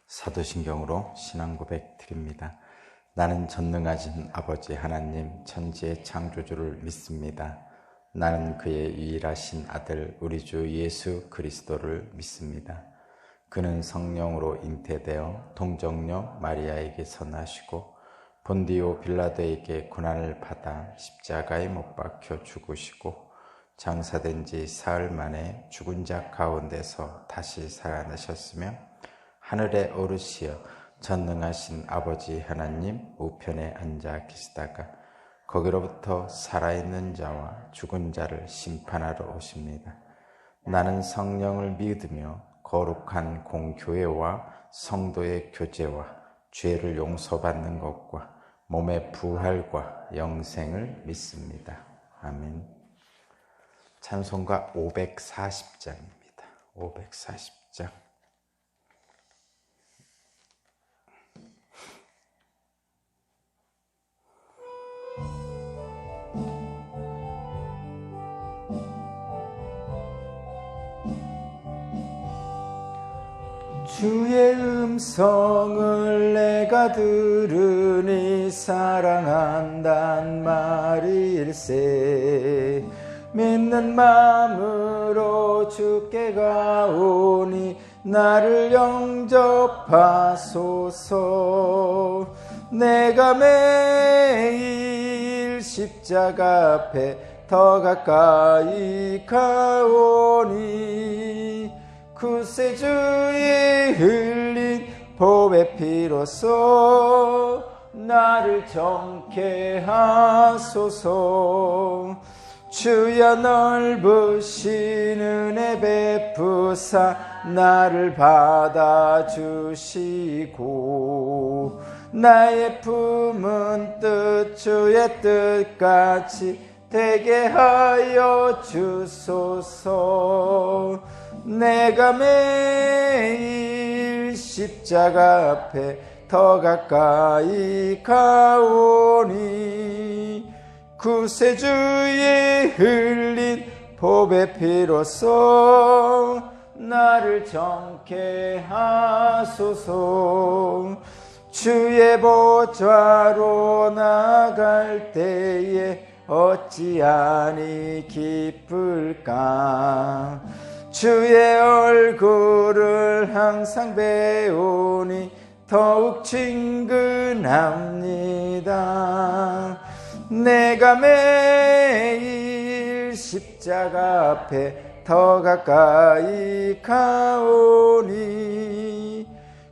사도신경으로 신앙 고백 드립니다. 나는 전능하신 아버지 하나님 천지의 창조주를 믿습니다. 나는 그의 유일하신 아들 우리 주 예수 그리스도를 믿습니다. 그는 성령으로 잉태되어 동정녀 마리아에게서 나시고 본디오 빌라도에게 고난을 받아 십자가에 못 박혀 죽으시고 장사된 지 사흘 만에 죽은 자 가운데서 다시 살아나셨으며 하늘에 오르시어 전능하신 아버지 하나님 우편에 앉아 계시다가 거기로부터 살아있는 자와 죽은 자를 심판하러 오십니다. 나는 성령을 믿으며 거룩한 공교회와 성도의 교제와 죄를 용서받는 것과 몸의 부활과 영생을 믿습니다. 아멘. 찬송가 540장입니다. 540장. 주의 음성을 내가 들으니 사랑한단 말일세. 믿는 마음으로 주께 가오니 나를 영접하소서. 내가 매일 십자가 앞에 더 가까이 가오니 구세주의 흘린 보배 피로써 나를 정케 하소서. 주여 넓으신 은혜 베푸사 나를 받아주시고 나의 품은 뜻 주의 뜻같이 되게 하여 주소서. 내가 매일 십자가 앞에 더 가까이 가오니 구세주의 흘린 보배 피로써 나를 정케 하소서. 주의 보좌로 나갈 때에 어찌하니 기쁠까. 주의 얼굴을 항상 배우니 더욱 친근합니다. 내가 매일 십자가 앞에 더 가까이 가오니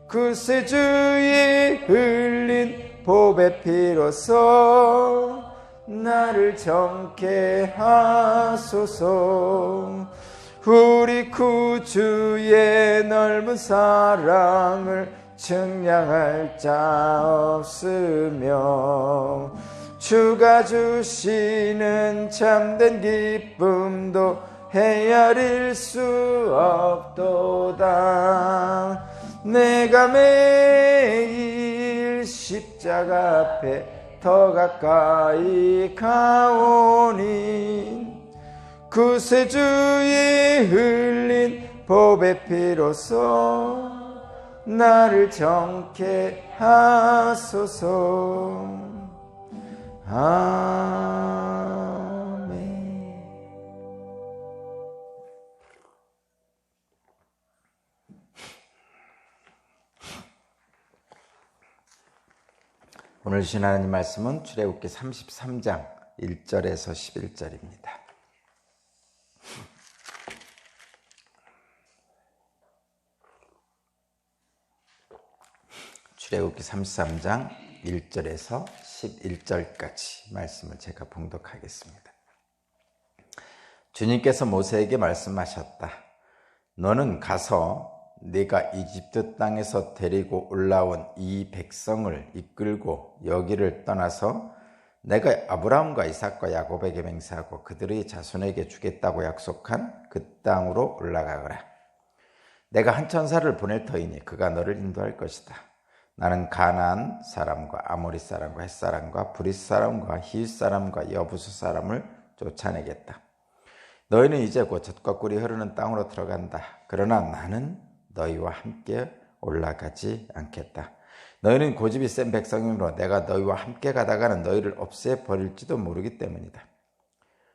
구세주의 흘린 보배 피로써 나를 정케 하소서. 우리 구주의 넓은 사랑을 측량할 자 없으며 주가 주시는 참된 기쁨도 헤아릴 수 없도다. 내가 매일 십자가 앞에 더 가까이 가오니 구세주의 흘린 보배 피로써 나를 정케 하소서. 아멘. 오늘 주신 하나님 말씀은 출애굽기 33장 1절에서 11절입니다. 출애굽기 33장 1절에서 11절까지 말씀을 제가 봉독하겠습니다. 주님께서 모세에게 말씀하셨다. 너는 가서 네가 이집트 땅에서 데리고 올라온 이 백성을 이끌고 여기를 떠나서 내가 아브라함과 이삭과 야곱에게 맹세하고 그들의 자손에게 주겠다고 약속한 그 땅으로 올라가거라. 내가 한 천사를 보낼 터이니 그가 너를 인도할 것이다. 나는 가나안 사람과 아모리 사람과 헷 사람과 브릿 사람과 히윗 사람과 여부수 사람을 쫓아내겠다. 너희는 이제 곧 젖과 꿀이 흐르는 땅으로 들어간다. 그러나 나는 너희와 함께 올라가지 않겠다. 너희는 고집이 센 백성이므로 내가 너희와 함께 가다가는 너희를 없애버릴지도 모르기 때문이다.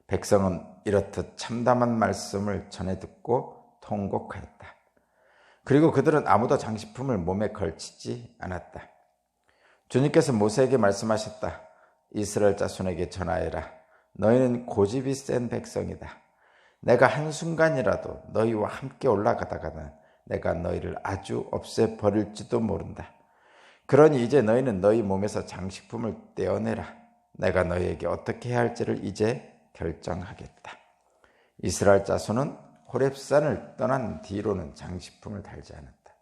백성은 이렇듯 참담한 말씀을 전해 듣고 통곡하였다. 그리고 그들은 아무도 장식품을 몸에 걸치지 않았다. 주님께서 모세에게 말씀하셨다. 이스라엘 자손에게 전하여라. 너희는 고집이 센 백성이다. 내가 한순간이라도 너희와 함께 올라가다가는 내가 너희를 아주 없애버릴지도 모른다. 그러니 이제 너희는 너희 몸에서 장식품을 떼어내라. 내가 너희에게 어떻게 해야 할지를 이제 결정하겠다. 이스라엘 자손은 호렙산을 떠난 뒤로는 장식품을 달지 않았다.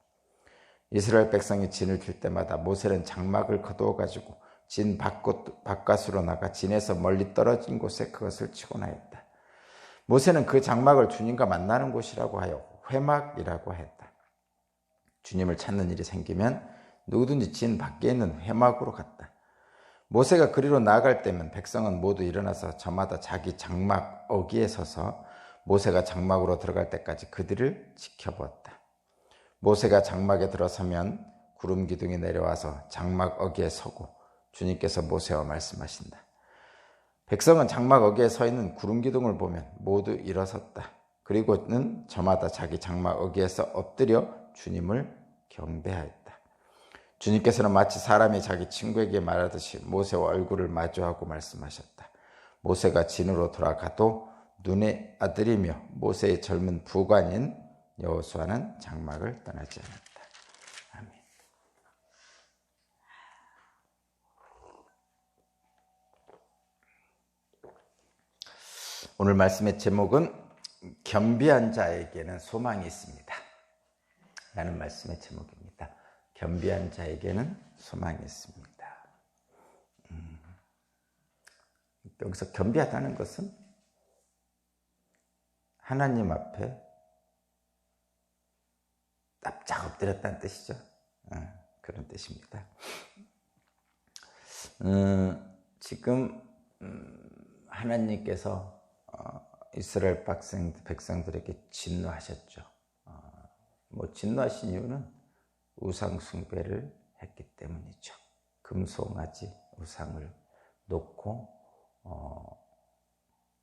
이스라엘 백성이 진을 칠 때마다 모세는 장막을 거두어 가지고 진 바깥으로 나가 진에서 멀리 떨어진 곳에 그것을 치고 나였다. 모세는 그 장막을 주님과 만나는 곳이라고 하여 회막이라고 했다. 주님을 찾는 일이 생기면 누구든지 진 밖에 있는 회막으로 갔다. 모세가 그리로 나아갈 때면 백성은 모두 일어나서 저마다 자기 장막 어귀에 서서 모세가 장막으로 들어갈 때까지 그들을 지켜보았다. 모세가 장막에 들어서면 구름 기둥이 내려와서 장막 어귀에 서고 주님께서 모세와 말씀하신다. 백성은 장막 어귀에 서 있는 구름 기둥을 보면 모두 일어섰다. 그리고는 저마다 자기 장막 어귀에서 엎드려 주님을 경배하였다. 주님께서는 마치 사람이 자기 친구에게 말하듯이 모세와 얼굴을 마주하고 말씀하셨다. 모세가 진으로 돌아가도 눈의 아들이며 모세의 젊은 부관인 여호수아는 장막을 떠나지 않았다. 아멘. 오늘 말씀의 제목은 겸비한 자에게는 소망이 있습니다. 라는 말씀의 제목입니다. 겸비한 자에게는 소망이 있습니다. 여기서 겸비하다는 것은 하나님 앞에 납작 엎드렸다는 뜻이죠. 그런 뜻입니다. 지금 하나님께서 이스라엘 백성들에게 진노하셨죠. 진노하신 이유는 우상 숭배를 했기 때문이죠. 금송아지 우상을 놓고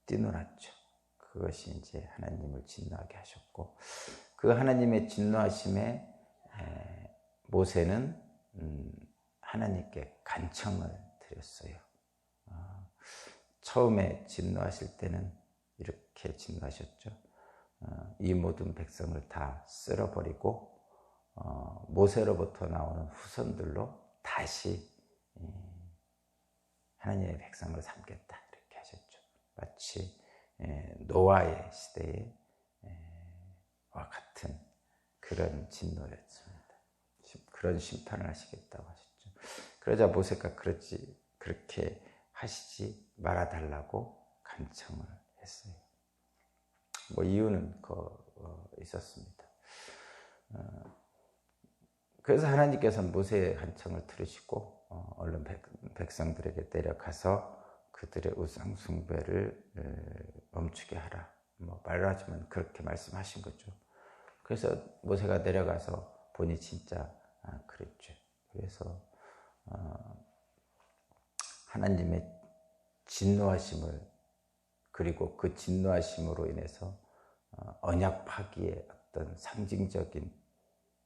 뛰놀았죠. 그것이 이제 하나님을 진노하게 하셨고, 그 하나님의 진노하심에 모세는 하나님께 간청을 드렸어요. 처음에 진노하실 때는 이렇게 진노하셨죠. 이 모든 백성을 다 쓸어버리고 모세로부터 나오는 후손들로 다시 하나님의 백성을 삼겠다, 이렇게 하셨죠. 마치 노아의 시대에 와 같은 그런 진노였습니다. 그런 심판을 하시겠다고 하셨죠. 그러자 모세가 그렇게 하시지 말아달라고 간청을 했어요. 이유는 있었습니다. 그래서 하나님께서는 모세의 간청을 들으시고 얼른 백성들에게 내려가서 그들의 우상 숭배를 멈추게 하라. 말로 하지만 그렇게 말씀하신 거죠. 그래서 모세가 내려가서 보니 진짜 그랬죠. 그래서 하나님의 진노하심을, 그리고 그 진노하심으로 인해서 언약 파기의 어떤 상징적인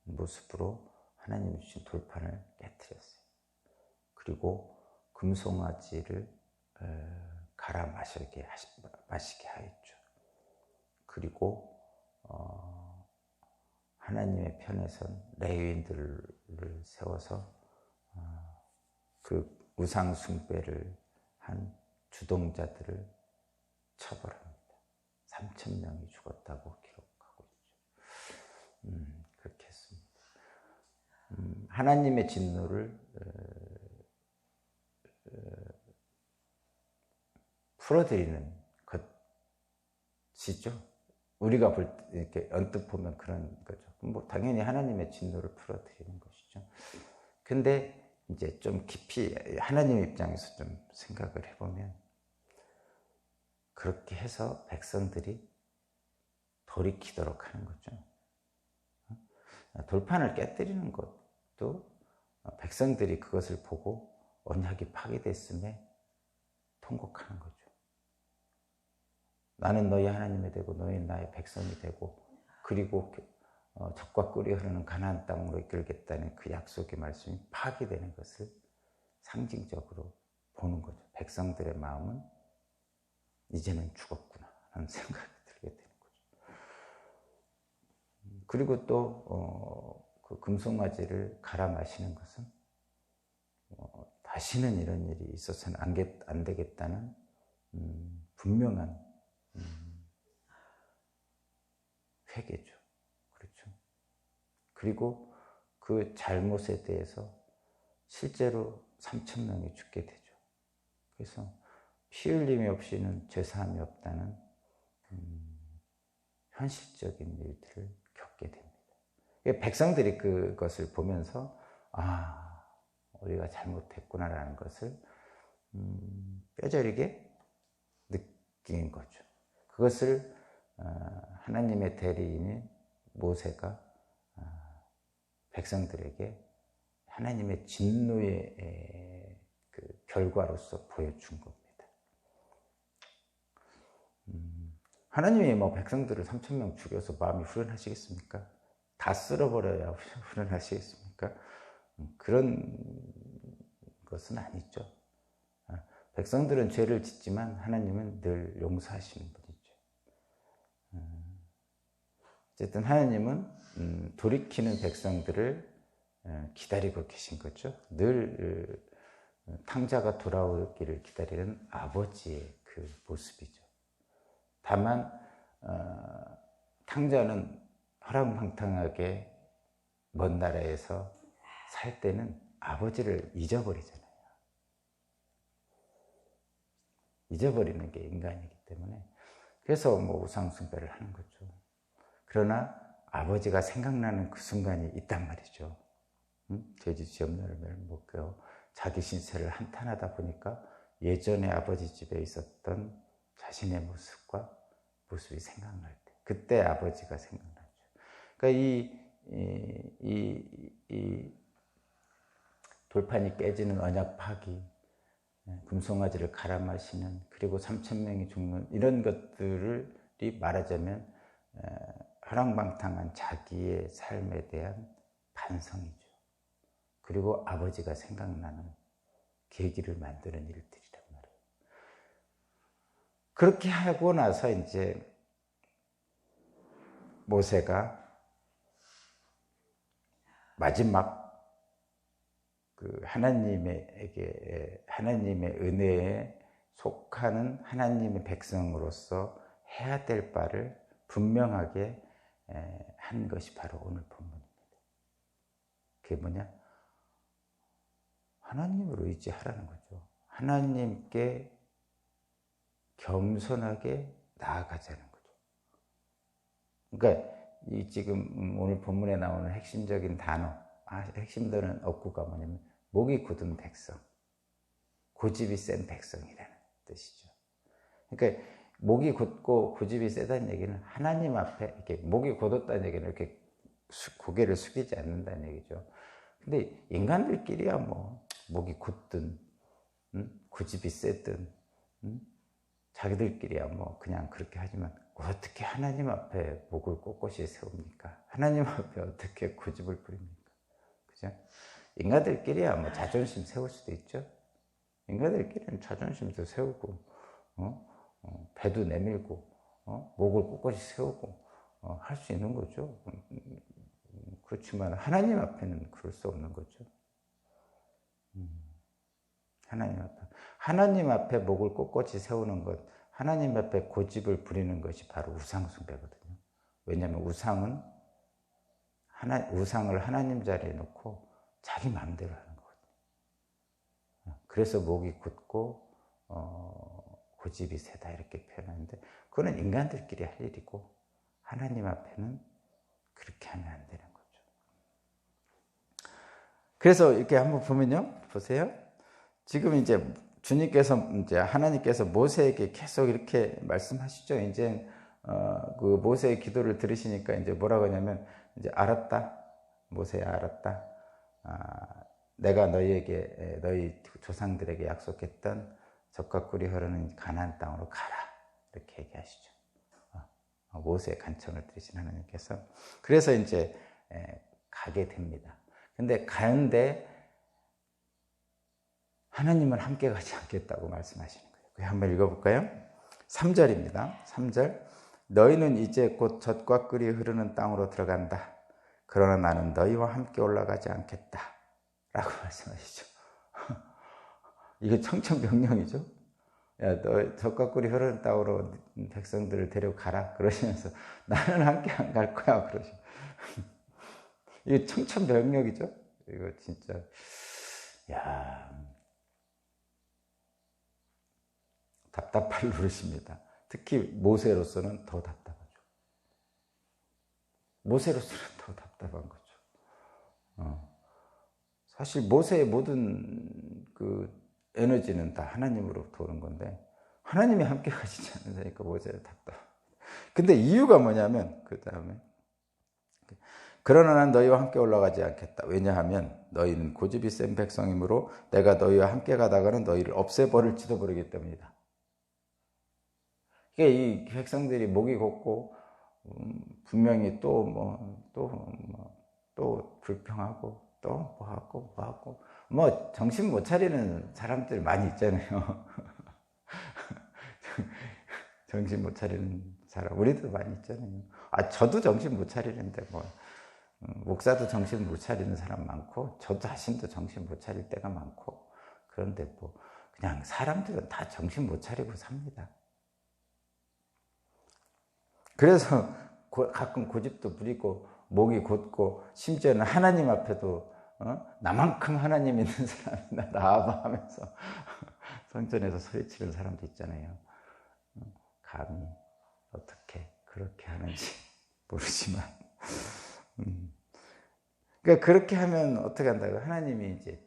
모습으로 하나님이 주신 돌판을 깨뜨렸어요. 그리고 금송아지를 갈아 마시게 하였죠. 그리고 하나님의 편에 선 레위인들을 세워서 그 우상 숭배를 한 주동자들을 처벌합니다. 3,000명이 죽었다고 기록하고 있죠. 그렇게 했습니다. 하나님의 진노를 풀어드리는 것이죠. 우리가 이렇게 언뜻 보면 그런 거죠. 당연히 하나님의 진노를 풀어드리는 것이죠. 근데 이제 좀 깊이 하나님의 입장에서 좀 생각을 해보면, 그렇게 해서 백성들이 돌이키도록 하는 거죠. 돌판을 깨뜨리는 것도 백성들이 그것을 보고 언약이 파괴됐음에 통곡하는 거죠. 나는 너희 하나님이 되고 너희 나의 백성이 되고 그리고 적과 꿀이 흐르는 가나안 땅으로 이끌겠다는 그 약속의 말씀이 파괴되는 것을 상징적으로 보는 거죠. 백성들의 마음은 이제는 죽었구나 하는 생각이 들게 되는 거죠. 그리고 또 그 금송아지를 갈아 마시는 것은 다시는 이런 일이 있어서는 안 되겠다는 분명한 회개죠. 그렇죠. 그리고 그 잘못에 대해서 실제로 3,000명이 죽게 되죠. 그래서 피 흘림이 없이는 죄사함이 없다는 현실적인 일들을 겪게 됩니다. 백성들이 그것을 보면서 우리가 잘못했구나라는 것을 뼈저리게 느낀 거죠. 그것을 하나님의 대리인인 모세가 백성들에게 하나님의 진노의 그 결과로서 보여준 겁니다. 하나님이 백성들을 3,000명 죽여서 마음이 후련하시겠습니까? 다 쓸어버려야 후련하시겠습니까? 그런 것은 아니죠. 백성들은 죄를 짓지만 하나님은 늘 용서하시는 분이죠. 어쨌든 하나님은 돌이키는 백성들을 기다리고 계신 거죠. 늘 탕자가 돌아오기를 기다리는 아버지의 그 모습이죠. 다만 탕자는 허랑방탕하게 먼 나라에서 살 때는 아버지를 잊어버리잖아요. 잊어버리는 게 인간이기 때문에 그래서 우상 숭배를 하는 거죠. 그러나 아버지가 생각나는 그 순간이 있단 말이죠. 죄짓지 없는 열매를 먹고요. 자기 신세를 한탄하다 보니까 예전에 아버지 집에 있었던 자신의 모습이 생각날 때, 그때 아버지가 생각나죠. 그러니까 이 돌판이 깨지는 언약 파기, 금송아지를 갈아 마시는, 그리고 3,000명이 죽는 이런 것들이 말하자면 허랑방탕한 자기의 삶에 대한 반성이죠. 그리고 아버지가 생각나는 계기를 만드는 일들이란 말이에요. 그렇게 하고 나서 이제 모세가 마지막 그 하나님의 은혜에 속하는 하나님의 백성으로서 해야 될 바를 분명하게 한 것이 바로 오늘 본문입니다. 그게 뭐냐? 하나님을 의지하라는 거죠. 하나님께 겸손하게 나아가자는 거죠. 그러니까 이 지금 오늘 본문에 나오는 핵심적인 단어, 핵심되는 어구가 뭐냐면 목이 굳은 백성, 고집이 센 백성이라는 뜻이죠. 그러니까 목이 굳고 고집이 세다는 얘기는 하나님 앞에 이렇게 목이 굳었다는 얘기는 이렇게 고개를 숙이지 않는다는 얘기죠. 근데 인간들끼리야 목이 굳든 고집이 세든 자기들끼리야 그냥 그렇게 하지만 어떻게 하나님 앞에 목을 꼿꼿이 세웁니까? 하나님 앞에 어떻게 고집을 부립니까? 그죠? 인간들끼리야 자존심 세울 수도 있죠. 인간들끼리는 자존심도 세우고 배도 내밀고 목을 꼿꼿이 세우고 할 수 있는 거죠. 그렇지만 하나님 앞에는 그럴 수 없는 거죠. 하나님 앞에 목을 꼿꼿이 세우는 것, 하나님 앞에 고집을 부리는 것이 바로 우상숭배거든요. 왜냐하면 우상을 하나님 자리에 놓고 자기 마음대로 하는 거거든요. 그래서 목이 굳고 고집이 세다 이렇게 표현하는데, 그거는 인간들끼리 할 일이고 하나님 앞에는 그렇게 하면 안 되는 거죠. 그래서 이렇게 한번 보면요, 보세요. 지금 이제 하나님께서 모세에게 계속 이렇게 말씀하시죠. 이제 그 모세의 기도를 들으시니까 이제 뭐라고 하냐면, 이제 알았다. 모세야 알았다. 내가 너희 조상들에게 약속했던 젖과 꿀이 흐르는 가나안 땅으로 가라. 이렇게 얘기하시죠. 모세의 간청을 들으신 하나님께서. 그래서 이제 가게 됩니다. 근데 가는데 하나님은 함께 가지 않겠다고 말씀하시는 거예요. 한번 읽어볼까요? 3절입니다. 3절. 너희는 이제 곧 젖과 꿀이 흐르는 땅으로 들어간다. 그러나 나는 너희와 함께 올라가지 않겠다. 라고 말씀하시죠. 이게 청천벽력이죠. 야, 너 젖과 꿀이 흐르는 땅으로 백성들을 데려가라. 그러시면서 나는 함께 안 갈 거야. 그러시죠. 이게 청천벽력이죠. 이거 진짜, 야, 답답할 노릇입니다. 특히 모세로서는 더 답답하죠. 모세로서는 더 답답한 거죠. 사실 모세의 모든 그 에너지는 다 하나님으로부터 오는 건데 하나님이 함께 가시지 않으니까 모세는 답답. 근데 이유가 뭐냐면 그 다음에 그러나 난 너희와 함께 올라가지 않겠다. 왜냐하면 너희는 고집이 센 백성이므로 내가 너희와 함께 가다가는 너희를 없애버릴지도 모르기 때문이다. 이 백성들이 목이 곧고 분명히 또 불평하고 또 뭐하고 정신 못 차리는 사람들 많이 있잖아요. 정신 못 차리는 사람 우리도 많이 있잖아요. 저도 정신 못 차리는데 목사도 정신 못 차리는 사람 많고 저 자신도 정신 못 차릴 때가 많고 그런데 그냥 사람들은 다 정신 못 차리고 삽니다. 그래서 가끔 고집도 부리고 목이 곧고 심지어는 하나님 앞에도 나만큼 하나님 있는 사람이나 나와봐 하면서 성전에서 소리치는 사람도 있잖아요. 감히 어떻게 그렇게 하는지 모르지만 그러니까 그렇게 하면 어떻게 한다고 하나님이 이제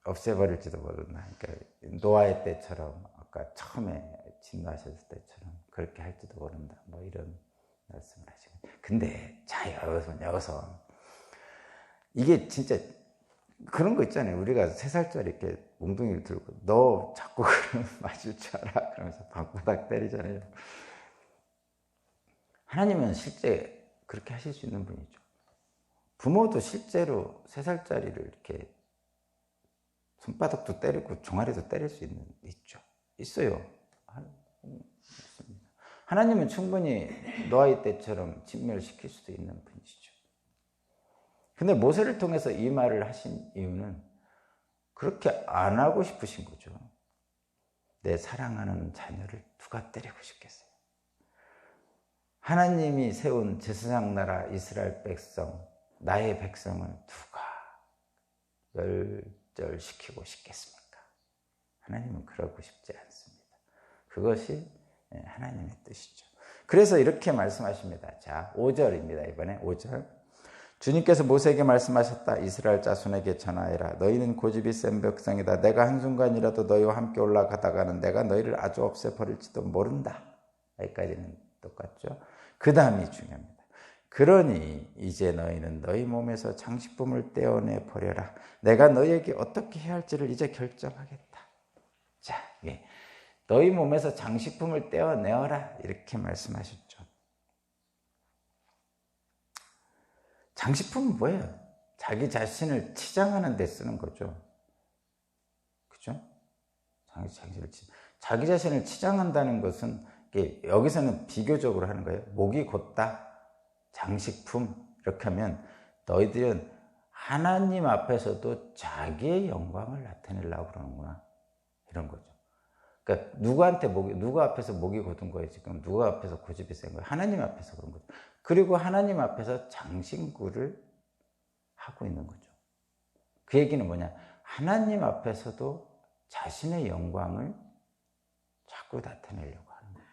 없애버릴지도 모른다. 그러니까 노아의 때처럼 아까 처음에 진노하셨을 때처럼 그렇게 할지도 모른다. 이런 말씀을 하시고. 근데 자 여기서 이게 진짜 그런 거 있잖아요. 우리가 3살짜리 이렇게 몽둥이를 들고 너 자꾸 그러면 맞을 줄 알아. 그러면서 방바닥 때리잖아요. 하나님은 실제 그렇게 하실 수 있는 분이죠. 부모도 실제로 3살짜리를 이렇게 손바닥도 때리고 종아리도 때릴 수 있어요. 하나님은 충분히 노아의 때처럼 진멸시킬 수도 있는 분이시죠. 근데 모세를 통해서 이 말을 하신 이유는 그렇게 안 하고 싶으신 거죠. 내 사랑하는 자녀를 누가 때리고 싶겠어요. 하나님이 세운 제사장 나라 이스라엘 백성, 나의 백성을 누가 멸절시키고 싶겠습니까? 하나님은 그러고 싶지 않습니다. 그것이 하나님의 뜻이죠. 그래서 이렇게 말씀하십니다. 자, 5절입니다. 이번에 5절. 주님께서 모세에게 말씀하셨다. 이스라엘 자손에게 전하여라. 너희는 고집이 센 백성이다. 내가 한순간이라도 너희와 함께 올라가다가는 내가 너희를 아주 없애버릴지도 모른다. 여기까지는 똑같죠. 그 다음이 중요합니다. 그러니 이제 너희는 너희 몸에서 장식품을 떼어내 버려라. 내가 너희에게 어떻게 해야 할지를 이제 결정하겠다. 자, 너희 몸에서 장식품을 떼어내어라. 이렇게 말씀하셨죠. 장식품은 뭐예요? 자기 자신을 치장하는 데 쓰는 거죠. 그죠? 자기 자신을 치장한다는 것은 여기서는 비교적으로 하는 거예요. 목이 곧다. 장식품. 이렇게 하면 너희들은 하나님 앞에서도 자기의 영광을 나타내려고 그러는구나. 이런 거죠. 그러니까 누구 앞에서 목이 곧은 거예요, 지금? 누구 앞에서 고집이 센 거예요? 하나님 앞에서 그런 거죠. 그리고 하나님 앞에서 장신구를 하고 있는 거죠. 그 얘기는 뭐냐? 하나님 앞에서도 자신의 영광을 자꾸 나타내려고 하는 거예요.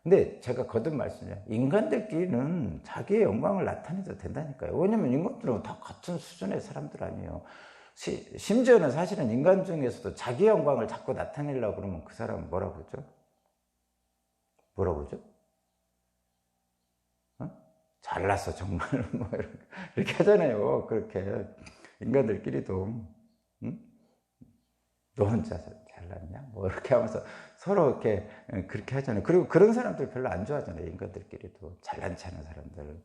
근데 제가 거듭 말씀드려요. 인간들끼리는 자기의 영광을 나타내도 된다니까요. 왜냐면 인간들은 다 같은 수준의 사람들 아니에요. 심지어는 사실은 인간 중에서도 자기 영광을 자꾸 나타내려고 그러면 그 사람은 뭐라고 그러죠? 잘났어 정말 뭐 이렇게 하잖아요. 그렇게 인간들끼리도 응? 너 혼자 잘났냐? 뭐 이렇게 하면서 서로 이렇게 그렇게 하잖아요. 그리고 그런 사람들 별로 안 좋아하잖아요. 인간들끼리도 잘난 체 하는 사람들.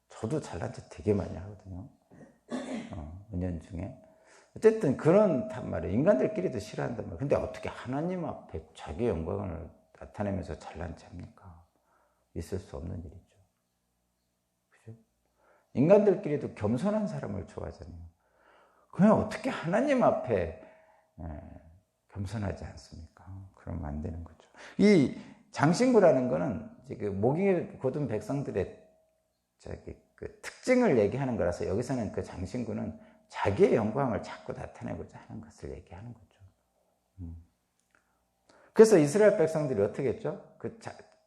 저도 잘난 체 되게 많이 하거든요. 은연중에. 어쨌든 그런단 말이에요. 인간들끼리도 싫어한단 말이에요. 근데 어떻게 하나님 앞에 자기 영광을 나타내면서 잘난 체 합니까? 있을 수 없는 일이죠. 그죠? 인간들끼리도 겸손한 사람을 좋아하잖아요. 그냥 어떻게 하나님 앞에 겸손하지 않습니까? 그러면 안 되는 거죠. 이 장신구라는 거는 그 목이 곧은 백성들의 그 특징을 얘기하는 거라서 여기서는 그 장신구는 자기의 영광을 자꾸 나타내고자 하는 것을 얘기하는 거죠. 그래서 이스라엘 백성들이 어떻게 했죠? 그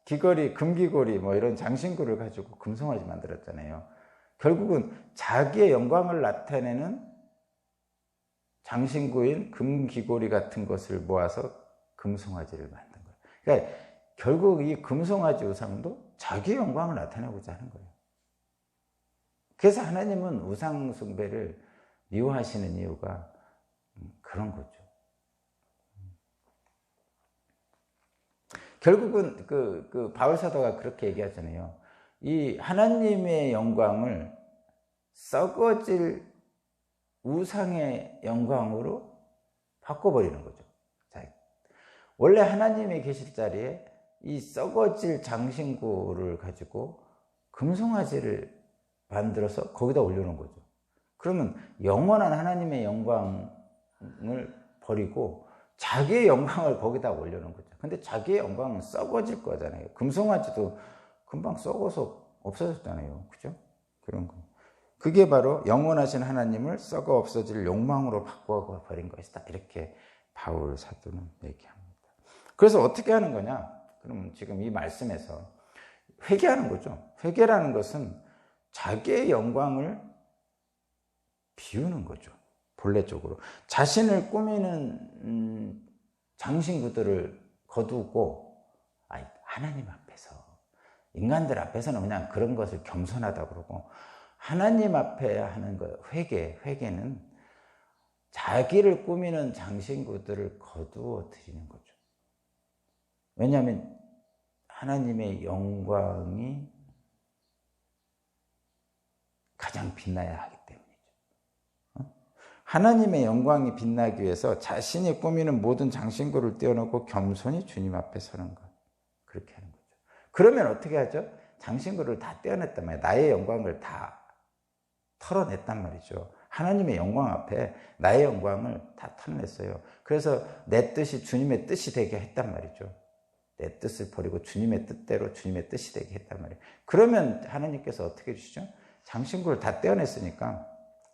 귀걸이, 금귀걸이 뭐 이런 장신구를 가지고 금송아지 만들었잖아요. 결국은 자기의 영광을 나타내는 장신구인 금귀걸이 같은 것을 모아서 금송아지를 만든 거예요. 그러니까 결국 이 금송아지 우상도 자기의 영광을 나타내고자 하는 거예요. 그래서 하나님은 우상 숭배를 미워하시는 이유가 그런 거죠. 결국은 그 바울 사도가 그렇게 얘기하잖아요. 이 하나님의 영광을 썩어질 우상의 영광으로 바꿔버리는 거죠. 자, 원래 하나님이 계실 자리에 이 썩어질 장신구를 가지고 금송아지를 만들어서 거기다 올려놓은 거죠. 그러면 영원한 하나님의 영광을 버리고 자기의 영광을 거기다 올려놓은 거죠. 근데 자기의 영광은 썩어질 거잖아요. 금송아지도 금방 썩어서 없어졌잖아요. 그죠? 그런 거. 그게 바로 영원하신 하나님을 썩어 없어질 욕망으로 바꿔버린 것이다. 이렇게 바울 사도는 얘기합니다. 그래서 어떻게 하는 거냐? 그럼 지금 이 말씀에서 회개하는 거죠. 회개라는 것은 자기의 영광을 비우는 거죠. 본래적으로. 자신을 꾸미는 장신구들을 거두고 하나님 앞에서, 인간들 앞에서는 그냥 그런 것을 겸손하다 그러고, 하나님 앞에 하는 거, 회개는 자기를 꾸미는 장신구들을 거두어 드리는 거죠. 왜냐하면 하나님의 영광이 가장 빛나야 하기 때문이죠. 하나님의 영광이 빛나기 위해서 자신이 꾸미는 모든 장신구를 떼어놓고 겸손히 주님 앞에 서는 것. 그렇게 하는 거죠. 그러면 어떻게 하죠? 장신구를 다 떼어냈단 말이에요. 나의 영광을 다 털어냈단 말이죠. 하나님의 영광 앞에 나의 영광을 다 털어냈어요. 그래서 내 뜻이 주님의 뜻이 되게 했단 말이죠. 내 뜻을 버리고 주님의 뜻대로 주님의 뜻이 되게 했단 말이에요. 그러면 하나님께서 어떻게 해주시죠? 장신구를 다 떼어냈으니까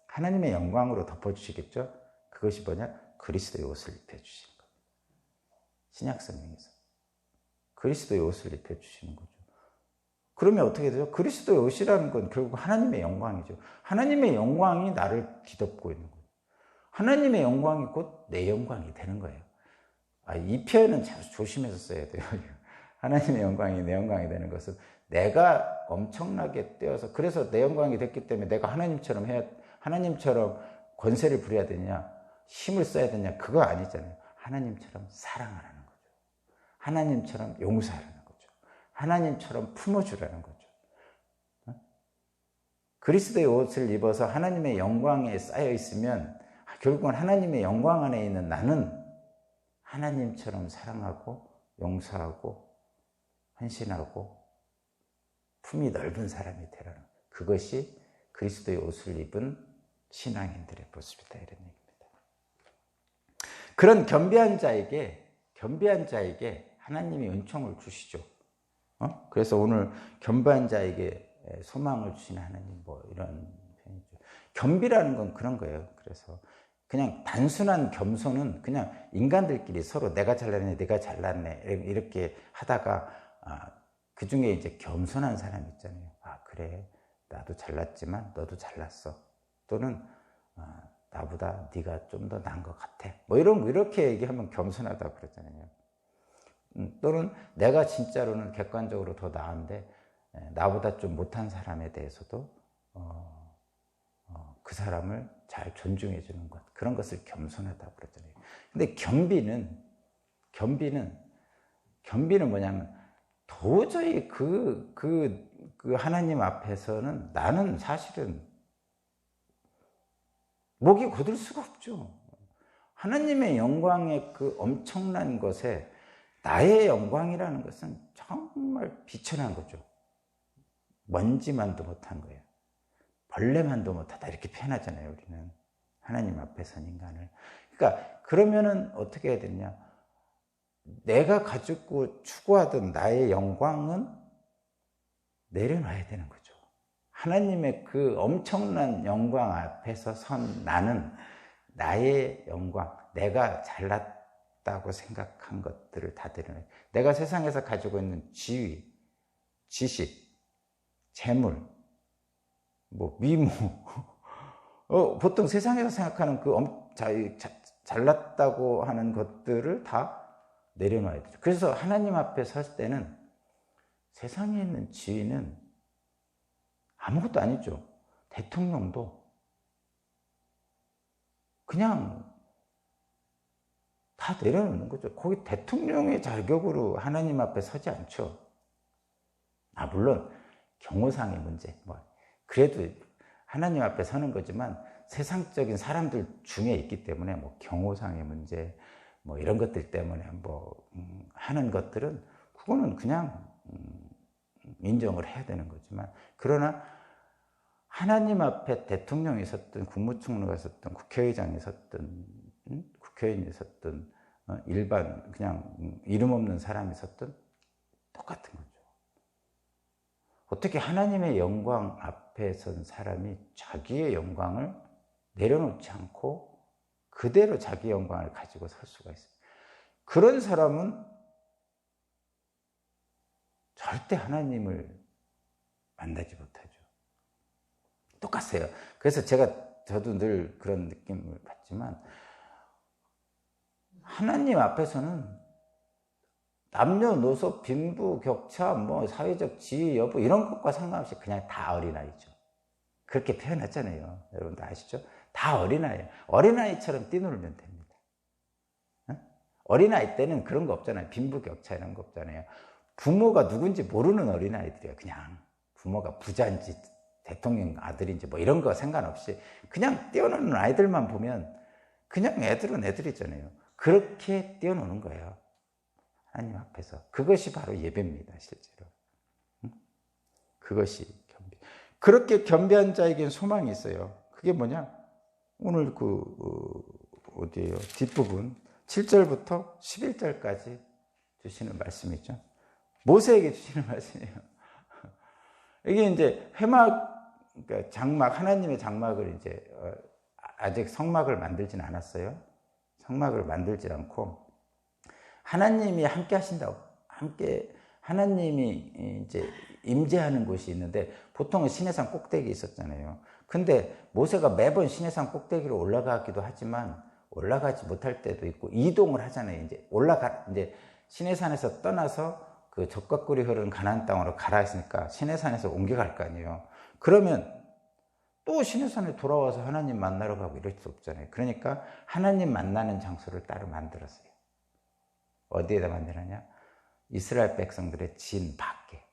하나님의 영광으로 덮어주시겠죠? 그것이 뭐냐? 그리스도의 옷을 입혀주시는 거예요. 신약성경에서 그리스도의 옷을 입혀주시는 거죠. 그러면 어떻게 되죠? 그리스도의 옷이라는 건 결국 하나님의 영광이죠. 하나님의 영광이 나를 뒤덮고 있는 거예요. 하나님의 영광이 곧 내 영광이 되는 거예요. 이 표현은 참 조심해서 써야 돼요. 하나님의 영광이 내 영광이 되는 것은 내가 엄청나게 떼어서, 그래서 내 영광이 됐기 때문에 내가 하나님처럼 권세를 부려야 되냐, 힘을 써야 되냐, 그거 아니잖아요. 하나님처럼 사랑하라는 거죠. 하나님처럼 용서하라는 거죠. 하나님처럼 품어주라는 거죠. 그리스도의 옷을 입어서 하나님의 영광에 쌓여 있으면 결국은 하나님의 영광 안에 있는 나는 하나님처럼 사랑하고 용서하고 헌신하고 품이 넓은 사람이 되라는, 그것이 그리스도의 옷을 입은 신앙인들의 모습이다, 이런 얘기입니다. 그런 겸비한 자에게 하나님이 은총을 주시죠. 그래서 오늘 겸비한 자에게 소망을 주시는 하나님, 뭐 이런 표현이죠. 겸비라는 건 그런 거예요. 그래서 그냥 단순한 겸손은 그냥 인간들끼리 서로 내가 잘났네, 내가 잘났네 이렇게 하다가 그 중에 이제 겸손한 사람 있잖아요. 그래, 나도 잘났지만 너도 잘났어. 또는 나보다 네가 좀 더 나은 것 같아. 뭐 이렇게 얘기하면 겸손하다고 그러잖아요. 또는 내가 진짜로는 객관적으로 더 나은데 나보다 좀 못한 사람에 대해서도 그 사람을 잘 존중해 주는 것, 그런 것을 겸손하다고 그러잖아요. 근데 겸비는 뭐냐면 도저히 그 하나님 앞에서는 나는 사실은 목이 곧을 수가 없죠. 하나님의 영광의 그 엄청난 것에 나의 영광이라는 것은 정말 비천한 거죠. 먼지만도 못한 거예요. 벌레만도 못하다 이렇게 표현하잖아요. 우리는 하나님 앞에서는 인간을. 그러니까 그러면은 어떻게 해야 되냐? 내가 가지고 추구하던 나의 영광은 내려놔야 되는 거죠. 하나님의 그 엄청난 영광 앞에서 선 나는 나의 영광, 내가 잘났다고 생각한 것들을 다 내려놔요. 내가 세상에서 가지고 있는 지위, 지식, 재물, 뭐 미모, 보통 세상에서 생각하는 그 잘났다고 하는 것들을 다 내려놔야 되죠. 그래서 하나님 앞에 설 때는 세상에 있는 지위는 아무것도 아니죠. 대통령도 그냥 다 내려놓는 거죠. 거기 대통령의 자격으로 하나님 앞에 서지 않죠. 물론 경호상의 문제, 그래도 하나님 앞에 서는 거지만 세상적인 사람들 중에 있기 때문에 경호상의 문제, 이런 것들 때문에 하는 것들은 그거는 그냥 인정을 해야 되는 거지만, 그러나 하나님 앞에 대통령이 섰든 국무총리가 섰든 국회의장이 섰든 국회의원이 섰든 일반 그냥 이름 없는 사람이 섰든 똑같은 거죠. 어떻게 하나님의 영광 앞에 선 사람이 자기의 영광을 내려놓지 않고 그대로 자기 영광을 가지고 설 수가 있어요? 그런 사람은 절대 하나님을 만나지 못하죠. 똑같아요. 그래서 저도 늘 그런 느낌을 받지만, 하나님 앞에서는 남녀노소, 빈부격차, 사회적 지위 여부 이런 것과 상관없이 그냥 다 어린아이죠. 그렇게 표현했잖아요. 여러분도 아시죠? 다 어린아이예요. 어린아이처럼 뛰놀면 됩니다. 어린아이 때는 그런 거 없잖아요. 빈부격차 이런 거 없잖아요. 부모가 누군지 모르는 어린아이들이에요. 그냥 부모가 부자인지 대통령 아들인지 이런 거 상관없이 그냥 뛰어노는 아이들만 보면 그냥 애들은 애들이잖아요. 그렇게 뛰어노는 거예요. 하나님 앞에서. 그것이 바로 예배입니다, 실제로. 그것이 겸비. 그렇게 겸비한 자에겐 소망이 있어요. 그게 뭐냐? 오늘 어디에요? 뒷부분 7절부터 11절까지 주시는 말씀이죠. 모세에게 주시는 말씀이에요. 이게 이제 그러니까 장막, 하나님의 장막을 아직 성막을 만들진 않았어요. 성막을 만들지 않고 하나님이 함께 하신다고, 하나님이 이제 임재하는 곳이 있는데, 보통은 시내산 꼭대기에 있었잖아요. 근데 모세가 매번 시내산 꼭대기로 올라가기도 하지만 올라가지 못할 때도 있고 이동을 하잖아요. 이제 시내산에서 떠나서 그 적과 꿀이 흐르는 가나안 땅으로 가라 했으니까 시내산에서 옮겨갈 거 아니에요. 그러면 또 시내산에 돌아와서 하나님 만나러 가고 이럴 수 없잖아요. 그러니까 하나님 만나는 장소를 따로 만들었어요. 어디에다 만들었냐? 이스라엘 백성들의 진 밖에.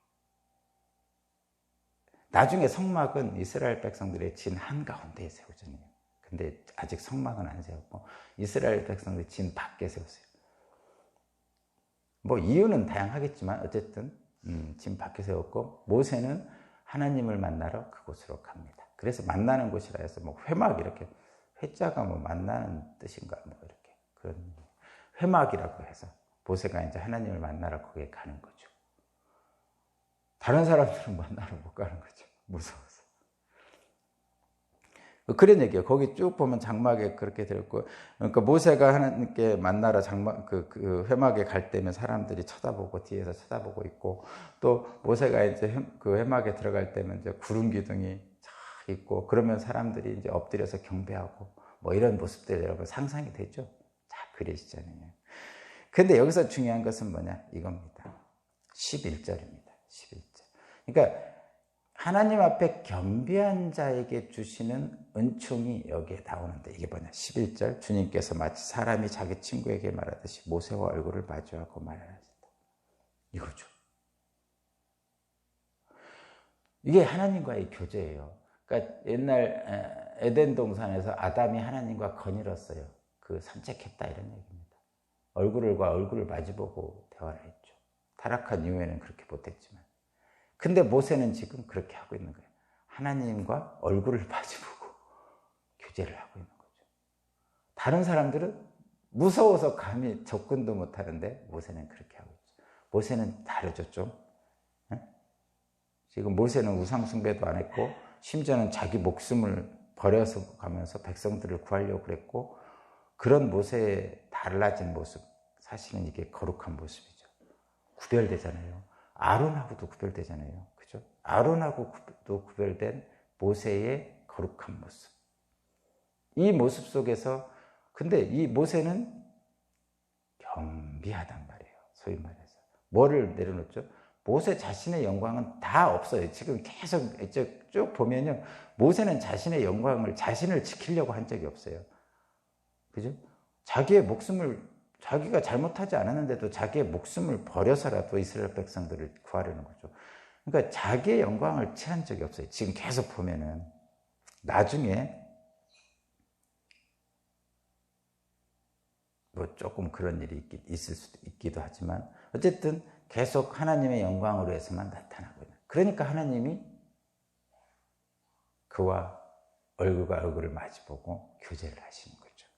나중에 성막은 이스라엘 백성들의 진 한가운데에 세우잖아요. 근데 아직 성막은 안 세웠고 이스라엘 백성들의 진 밖에 세웠어요. 이유는 다양하겠지만 어쨌든 진 밖에 세웠고, 모세는 하나님을 만나러 그곳으로 갑니다. 그래서 만나는 곳이라 해서 회막, 이렇게 회자가 만나는 뜻인가 이렇게 그런 회막이라고 해서 모세가 이제 하나님을 만나러 거기에 가는 거죠. 다른 사람들은 만나러 못 가는 거죠. 무서워서. 그런 얘기예요. 거기 쭉 보면 장막에 그렇게 되어 있고, 그러니까 모세가 하나님께 만나러 장막 그 회막에 갈 때면 사람들이 쳐다보고 뒤에서 쳐다보고 있고, 또 모세가 이제 그 회막에 들어갈 때면 이제 구름 기둥이 쫙 있고, 그러면 사람들이 이제 엎드려서 경배하고 이런 모습들 여러분 상상이 되죠? 잘 그리시잖아요. 근데 여기서 중요한 것은 뭐냐? 이겁니다. 11절입니다. 11절. 그러니까 하나님 앞에 겸비한 자에게 주시는 은총이 여기에 나오는데 이게 뭐냐? 11절 주님께서 마치 사람이 자기 친구에게 말하듯이 모세와 얼굴을 마주하고 말하셨다. 이거죠. 이게 하나님과의 교제예요. 그러니까 옛날 에덴 동산에서 아담이 하나님과 거닐었어요. 그 산책했다 이런 얘기입니다. 얼굴과 얼굴을 마주보고 대화를 했죠. 타락한 이후에는 그렇게 못했지만. 근데 모세는 지금 그렇게 하고 있는 거예요. 하나님과 얼굴을 마주보고 교제를 하고 있는 거죠. 다른 사람들은 무서워서 감히 접근도 못하는데 모세는 그렇게 하고 있죠. 모세는 다르죠 좀. 지금 모세는 우상숭배도 안 했고 심지어는 자기 목숨을 버려서 가면서 백성들을 구하려고 그랬고 그런 모세의 달라진 모습 사실은 이게 거룩한 모습이죠. 구별되잖아요. 아론하고도 구별되잖아요. 그죠? 아론하고도 구별된 모세의 거룩한 모습. 이 모습 속에서 근데 이 모세는 겸비하단 말이에요. 소위 말해서. 뭐를 내려놓죠? 모세 자신의 영광은 다 없어요. 지금 계속 쭉 보면요. 모세는 자신의 영광을, 자신을 지키려고 한 적이 없어요. 그죠? 자기의 목숨을, 자기가 잘못하지 않았는데도 자기의 목숨을 버려서라도 이스라엘 백성들을 구하려는 거죠. 그러니까 자기의 영광을 취한 적이 없어요. 지금 계속 보면은. 나중에 뭐 조금 그런 일이 있을 수도 있기도 하지만 어쨌든 계속 하나님의 영광으로 해서만 나타나고 있는. 그러니까 하나님이 그와 얼굴과 얼굴을 마주보고 교제를 하시는 거죠.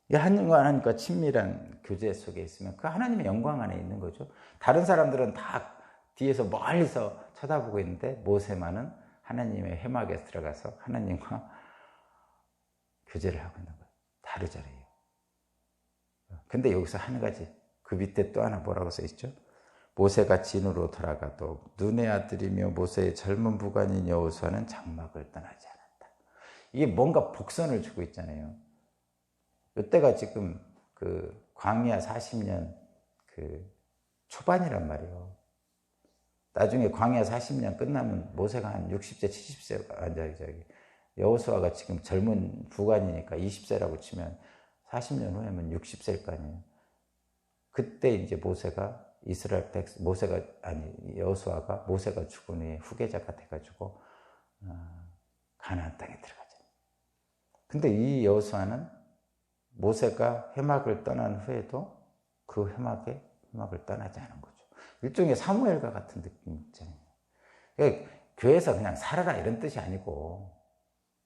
이 하나님과 친밀한 교제 속에 있으면 그 하나님의 영광 안에 있는 거죠. 다른 사람들은 다 뒤에서 멀리서 쳐다보고 있는데 모세만은 하나님의 회막에 들어가서 하나님과 교제를 하고 있는 거예요. 다르잖아요. 근데 여기서 한 가지 그 밑에 또 하나 뭐라고 써 있죠? 모세가 진으로 돌아가도 눈의 아들이며 모세의 젊은 부관인 여호수아는 장막을 떠나지 않았다. 이게 뭔가 복선을 주고 있잖아요. 이때가 지금 그 광야 40년 그 초반이란 말이에요. 나중에 광야 40년 끝나면 모세가 한 60세, 70세, 여호수아가 지금 젊은 부관이니까 20세라고 치면 40년 후에는 60세일 거 아니에요. 그때 이제 여호수아가 모세가 죽은 후에 후계자가 돼가지고 가나안 땅에 들어가잖아요. 근데 이 여호수아는 모세가 회막을 떠난 후에도 그 회막을 떠나지 않은 거죠. 일종의 사무엘과 같은 느낌 있잖아요. 그러니까 교회에서 그냥 살아라 이런 뜻이 아니고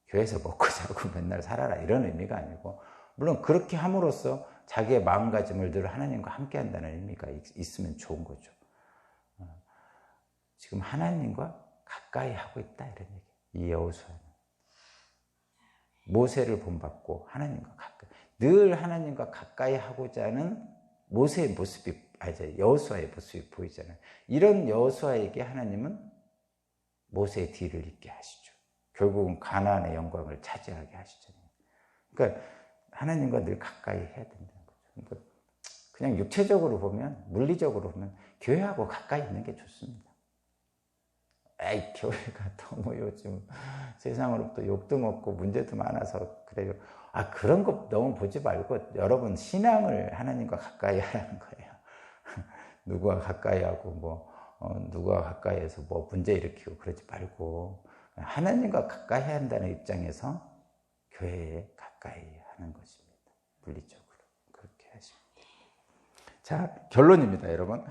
교회에서 먹고 자고 맨날 살아라 이런 의미가 아니고 물론 그렇게 함으로써 자기의 마음가짐을 늘 하나님과 함께 한다는 의미가 있으면 좋은 거죠. 지금 하나님과 가까이 하고 있다 이런 얘기. 이 여호수아는 모세를 본받고 하나님과 가까이 늘 하나님과 가까이 하고자 하는 모세의 모습이 여호수아의 모습이 보이잖아요. 이런 여호수아에게 하나님은 모세의 뒤를 잇게 하시죠. 결국은 가나안의 영광을 차지하게 하시잖아요. 그러니까 하나님과 늘 가까이 해야 된다는 거죠. 그러니까 그냥 육체적으로 보면, 물리적으로 보면 교회하고 가까이 있는 게 좋습니다. 에이, 교회가 너무 요즘 세상으로부터 욕도 먹고 문제도 많아서 그래요. 그런 거 너무 보지 말고 여러분 신앙을 하나님과 가까이 하라는 거예요. 누구와 가까이 하고 누구와 가까이 해서 문제 일으키고 그러지 말고 하나님과 가까이 해야 한다는 입장에서 교회에 가까이 하는 것입니다. 물리적으로 그렇게 하시면 됩니다. 자, 결론입니다, 여러분.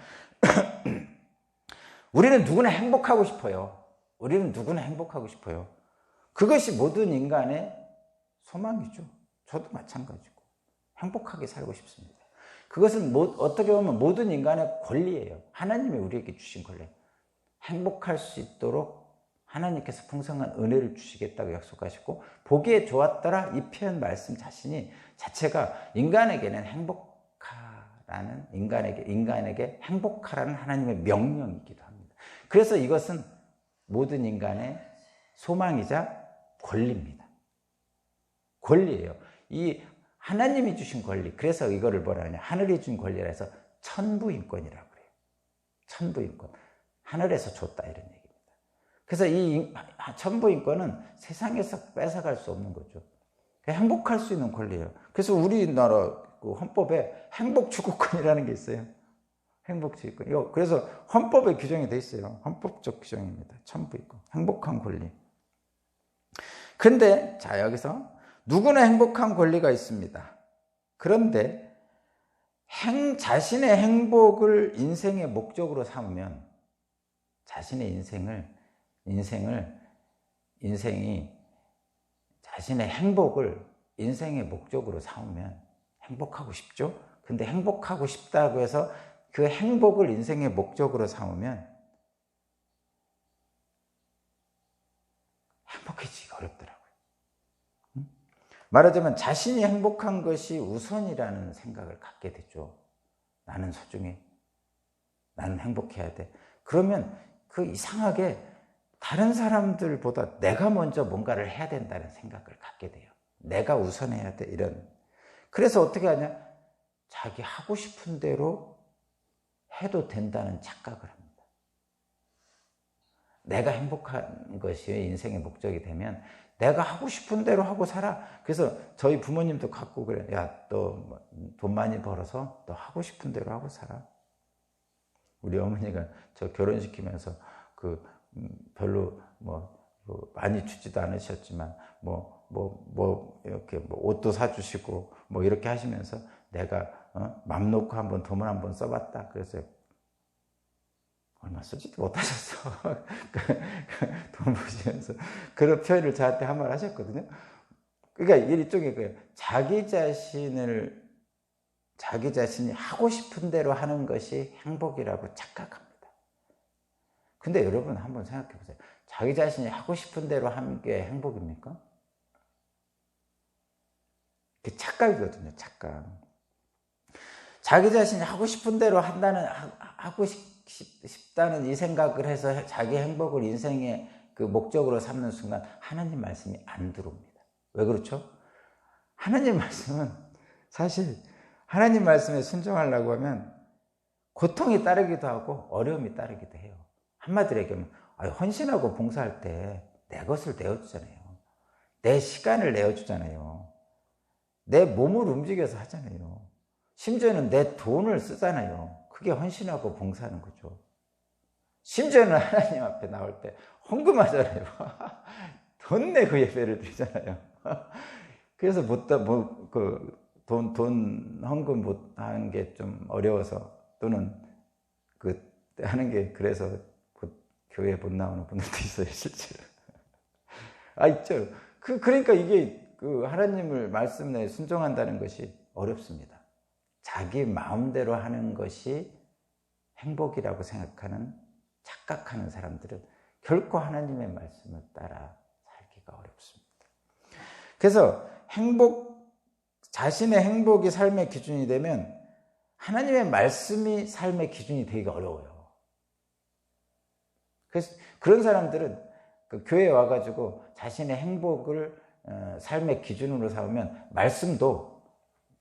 우리는 누구나 행복하고 싶어요. 우리는 누구나 행복하고 싶어요. 그것이 모든 인간의 소망이죠. 저도 마찬가지고 행복하게 살고 싶습니다. 그것은 어떻게 보면 모든 인간의 권리예요. 하나님이 우리에게 주신 권리. 행복할 수 있도록 하나님께서 풍성한 은혜를 주시겠다고 약속하시고 보기에 좋았더라 이 표현 말씀 자체가 인간에게는 행복하라는 인간에게 행복하라는 하나님의 명령이기도 합니다. 그래서 이것은 모든 인간의 소망이자 권리입니다. 권리예요. 이 하나님이 주신 권리. 그래서 이거를 뭐라 하냐? 하늘이 준 권리라 해서 천부인권이라고 그래요. 천부인권. 하늘에서 줬다 이런 얘기입니다. 그래서 이 천부인권은 세상에서 뺏어갈 수 없는 거죠. 행복할 수 있는 권리예요. 그래서 우리나라 그 헌법에 행복추구권이라는 게 있어요. 행복추구권. 그래서 헌법에 규정이 돼 있어요. 헌법적 규정입니다. 천부인권, 행복한 권리. 근데 자, 여기서 누구나 행복한 권리가 있습니다. 그런데 자신의 행복을 인생의 목적으로 삼으면, 자신의 인생이 자신의 행복을 인생의 목적으로 삼으면 행복하고 싶죠? 근데 행복하고 싶다고 해서 그 행복을 인생의 목적으로 삼으면 행복해지기가 어렵더라고요. 말하자면 자신이 행복한 것이 우선이라는 생각을 갖게 되죠. 나는 소중해. 나는 행복해야 돼. 그러면 그 이상하게 다른 사람들보다 내가 먼저 뭔가를 해야 된다는 생각을 갖게 돼요. 내가 우선해야 돼. 이런. 그래서 어떻게 하냐? 자기 하고 싶은 대로 해도 된다는 착각을 합니다. 내가 행복한 것이 인생의 목적이 되면 내가 하고 싶은 대로 하고 살아. 그래서 저희 부모님도 갖고 그래요. 야, 너 돈 많이 벌어서 너 하고 싶은 대로 하고 살아. 우리 어머니가 저 결혼시키면서 별로 많이 주지도 않으셨지만 이렇게 옷도 사주시고 이렇게 하시면서 내가 맘 놓고 한번 돈을 한번 써봤다. 그래서 얼마 쓰지도 못하셨어. 돈 보시면서 그런 표현을 저한테 한 말 하셨거든요. 그러니까 일종의 거예요. 자기 자신이 하고 싶은 대로 하는 것이 행복이라고 착각합니다. 근데 여러분 한번 생각해 보세요. 자기 자신이 하고 싶은 대로 하는 게 행복입니까? 그 착각이거든요. 착각. 자기 자신이 하고 싶은 대로 하고 싶다는 이 생각을 해서 자기 행복을 인생의 그 목적으로 삼는 순간 하나님 말씀이 안 들어옵니다. 왜 그렇죠? 하나님 말씀은 사실 하나님 말씀에 순종하려고 하면 고통이 따르기도 하고 어려움이 따르기도 해요. 한마디로 얘기하면 헌신하고 봉사할 때 내 것을 내어주잖아요. 내 시간을 내어주잖아요. 내 몸을 움직여서 하잖아요. 심지어는 내 돈을 쓰잖아요. 그게 헌신하고 봉사하는 거죠. 심지어는 하나님 앞에 나올 때 헌금하잖아요. 돈 내고 예배를 드리잖아요. 그래서 돈 헌금 못 하는 게 좀 어려워서 또는 하는 게 그래서 교회 못 나오는 분들도 있어요, 실제로. 있죠. 그러니까 이게 하나님을 말씀에 순종한다는 것이 어렵습니다. 자기 마음대로 하는 것이 행복이라고 착각하는 사람들은 결코 하나님의 말씀을 따라 살기가 어렵습니다. 그래서 자신의 행복이 삶의 기준이 되면 하나님의 말씀이 삶의 기준이 되기가 어려워요. 그래서 그런 사람들은 교회에 와가지고 자신의 행복을 삶의 기준으로 삼으면 말씀도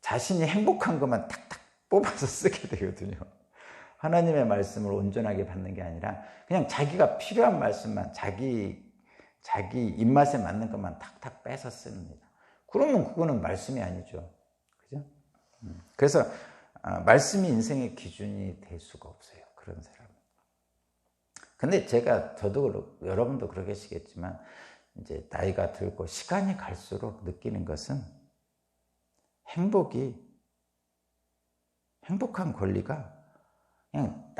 자신이 행복한 것만 탁탁 뽑아서 쓰게 되거든요. 하나님의 말씀을 온전하게 받는 게 아니라 그냥 자기가 필요한 말씀만 자기 입맛에 맞는 것만 탁탁 빼서 씁니다. 그러면 그거는 말씀이 아니죠. 그죠? 그래서 말씀이 인생의 기준이 될 수가 없어요. 그런 사람은. 근데 저도 여러분도 그러시겠지만 이제 나이가 들고 시간이 갈수록 느끼는 것은 행복한 권리가 그냥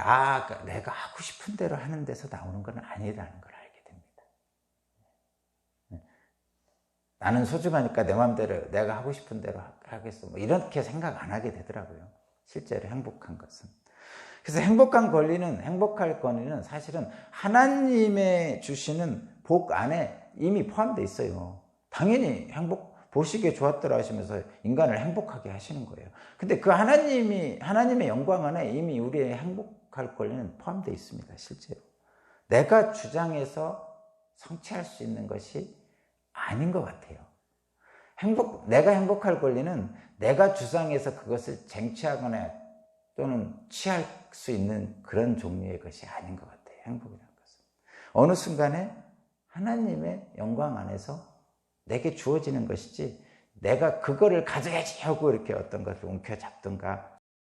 내가 하고 싶은 대로 하는 데서 나오는 건 아니라는 걸 알게 됩니다. 나는 소중하니까 내 마음대로 내가 하고 싶은 대로 하겠어. 이렇게 생각 안 하게 되더라고요. 실제로 행복한 것은. 그래서 행복할 권리는 사실은 하나님의 주시는 복 안에 이미 포함되어 있어요. 당연히 보시기에 좋았더라 하시면서 인간을 행복하게 하시는 거예요. 근데 그 하나님의 영광 안에 이미 우리의 행복할 권리는 포함되어 있습니다. 실제로. 내가 주장해서 성취할 수 있는 것이 아닌 것 같아요. 내가 행복할 권리는 내가 주장해서 그것을 쟁취하거나 또는 취할 수 있는 그런 종류의 것이 아닌 것 같아요. 행복이라는 것은. 어느 순간에 하나님의 영광 안에서 내게 주어지는 것이지 내가 그거를 가져야지 하고 이렇게 어떤 것을 움켜잡든가